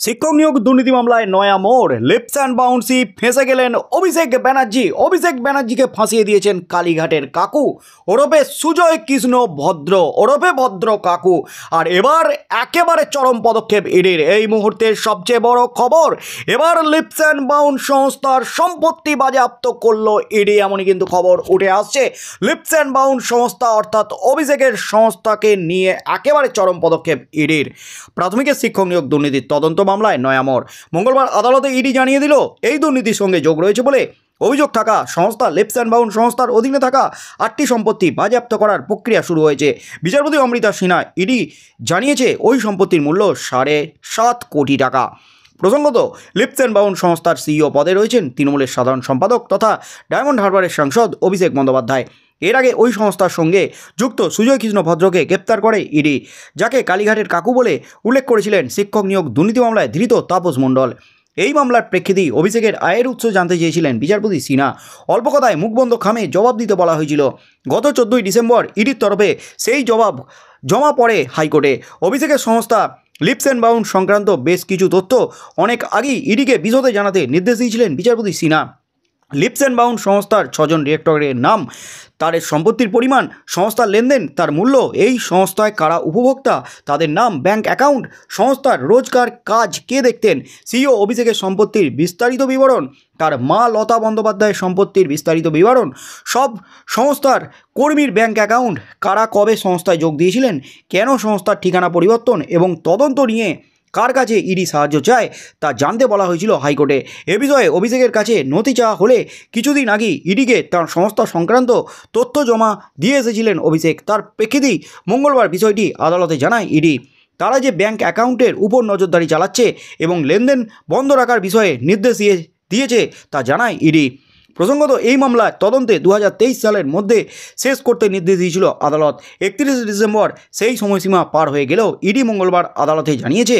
শিক্ষক নিয়োগ দুর্নীতি মামলায় নয়া মোড়, লিপস অ্যান্ড বাউন্সি ফেঁসে গেলেন অভিষেক ব্যানার্জি। অভিষেক ব্যানার্জিকে ফাঁসিয়ে দিয়েছেন কালীঘাটের কাকু ওরফে সুজয় কৃষ্ণ ভদ্র ওরফে ভদ্র কাকু। আর এবার একেবারে চরম পদক্ষেপ ইডির। এই মুহূর্তের সবচেয়ে বড় খবর, এবার লিপস অ্যান্ড বাউন্স সংস্থার সম্পত্তি বাজেয়াপ্ত করলো ইডি, এমনই কিন্তু খবর উঠে আসছে। লিপস অ্যান্ড বাউন্স সংস্থা অর্থাৎ অভিষেকের সংস্থাকে নিয়ে একেবারে চরম পদক্ষেপ ইডির। প্রাথমিকের শিক্ষক নিয়োগ দুর্নীতির তদন্ত মামলায় নয়া মোড়। মঙ্গলবার আদালতে ইডি জানিয়ে দিল এই দুর্নীতির সঙ্গে যোগ রয়েছে বলে অভিযোগ থাকা সংস্থা লিপস অ্যান্ড বাউন্স সংস্থার অধীনে থাকা 8টি সম্পত্তি বাজেয়াপ্ত করার প্রক্রিয়া শুরু হয়েছে। বিচারপতি অমৃতা সিনহা ইডি জানিয়েছে ওই সম্পত্তির মূল্য 7.5 কোটি টাকা। প্রসঙ্গত, লিপস অ্যান্ড বাউন্স সংস্থার সিইও পদে রয়েছেন তৃণমূলের সাধারণ সম্পাদক তথা ডায়মন্ড হারবারের সাংসদ অভিষেক বন্দ্যোপাধ্যায়। এর আগে ওই সংস্থার সঙ্গে যুক্ত সুজয় কৃষ্ণ ভদ্রকে গ্রেপ্তার করে ইডি, যাকে কালীঘাটের কাকু বলে উল্লেখ করেছিলেন শিক্ষক নিয়োগ দুর্নীতি মামলায় ধৃত তাপস মণ্ডল। এই মামলার প্রেক্ষিতেই অভিষেকের আয়ের উৎস জানতে চেয়েছিলেন বিচারপতি সিনহা। অল্প কথায় মুখবন্ধ খামে জবাব দিতে বলা হয়েছিল। গত 14ই ডিসেম্বর ইডির তরফে সেই জবাব জমা পড়ে হাইকোর্টে। অভিষেকের সংস্থা লিপস অ্যান্ড বাউন্স সংক্রান্ত বেশ কিছু তথ্য অনেক আগেই ইডিকে বিশদে জানাতে নির্দেশ দিয়েছিলেন বিচারপতি সিনহা। লিপস অ্যান্ড বাউন্স সংস্থার 6 জন ডিরেক্টরের নাম, তাদের সম্পত্তির পরিমাণ, সংস্থার লেনদেন, তার মূল্য, এই সংস্থায় কারা উপভোক্তা, তাদের নাম, ব্যাংক অ্যাকাউন্ট, সংস্থার রোজকার কাজ কে দেখতেন, সিইও অভিষেকের সম্পত্তির বিস্তারিত বিবরণ, তার মা লতা বন্দ্যোপাধ্যায়ের সম্পত্তির বিস্তারিত বিবরণ, সব সংস্থার কর্মীর ব্যাংক অ্যাকাউন্ট, কারা কবে সংস্থায় যোগ দিয়েছিলেন, কেন সংস্থার ঠিকানা পরিবর্তন এবং তদন্ত নিয়ে কার কাছে ইডি সাহায্য চায় তা জানতে বলা হয়েছিল হাইকোর্টে। এ বিষয়ে অভিষেকের কাছে নথি চাওয়া হলে কিছুদিন আগে ইডিকে তার সংস্থা সংক্রান্ত তথ্য জমা দিয়ে এসেছিলেন অভিষেক। তার প্রেক্ষিতেই মঙ্গলবার বিষয়টি আদালতে জানায় ইডি। তারা যে ব্যাংক অ্যাকাউন্টের উপর নজরদারি চালাচ্ছে এবং লেনদেন বন্ধ রাখার বিষয়ে নির্দেশ দিয়েছে তা জানায় ইডি। প্রসঙ্গত, এই মামলার তদন্তে 2023 সালের মধ্যে শেষ করতে নির্দেশ দিয়েছিল আদালত। 31 ডিসেম্বর সেই সময়সীমা পার হয়ে গেলেও ইডি মঙ্গলবার আদালতে জানিয়েছে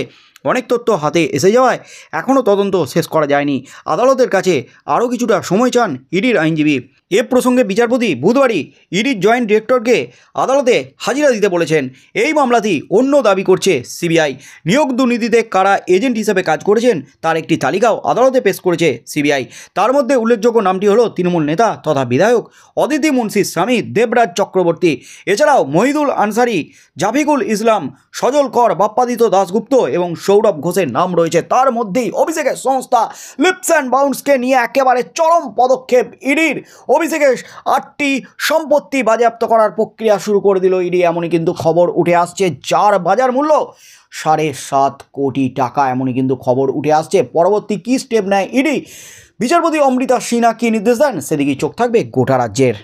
অনেক তথ্য হাতে এসে যাওয়ায় এখনও তদন্ত শেষ করা যায়নি। আদালতের কাছে আরও কিছুটা সময় চান ইডির আইনজীবী। এ প্রসঙ্গে বিচারপতি বুধবারই ইডির জয়েন্ট ডিরেক্টরকে আদালতে হাজিরা দিতে বলেছেন। এই মামলাতেই অন্য দাবি করছে সিবিআই। নিয়োগ দুর্নীতিতে কারা এজেন্ট হিসেবে কাজ করেছেন তার একটি তালিকাও আদালতে পেশ করেছে সিবিআই। তার মধ্যে উল্লেখযোগ্য নামটি হলো তৃণমূল নেতা তথা বিধায়ক অদিতি মুন্সির স্বামী দেবরাজ চক্রবর্তী। এছাড়াও মহিদুল আনসারি, জাফিকুল ইসলাম, সজল কর, বাপ্পাদিত্য দাশগুপ্ত এবং সৌরভ ঘোষের নাম রয়েছে। তার মধ্যেই অভিষেকের সংস্থা লিপস অ্যান্ড বাউন্সকে নিয়ে একেবারে চরম পদক্ষেপ ইডির। অভিষেকের 8টি সম্পত্তি বাজেয়াপ্ত করার প্রক্রিয়া শুরু করে দিল ইডি, এমনই কিন্তু খবর উঠে আসছে, যার বাজার মূল্য 7.5 কোটি টাকা, এমনই কিন্তু খবর উঠে আসছে। পরবর্তী কী স্টেপ নেয় ইডি, বিচারপতি অমৃতা সিনহা কী নির্দেশ দেন, সেদিকেই চোখ থাকবে গোটা রাজ্যের।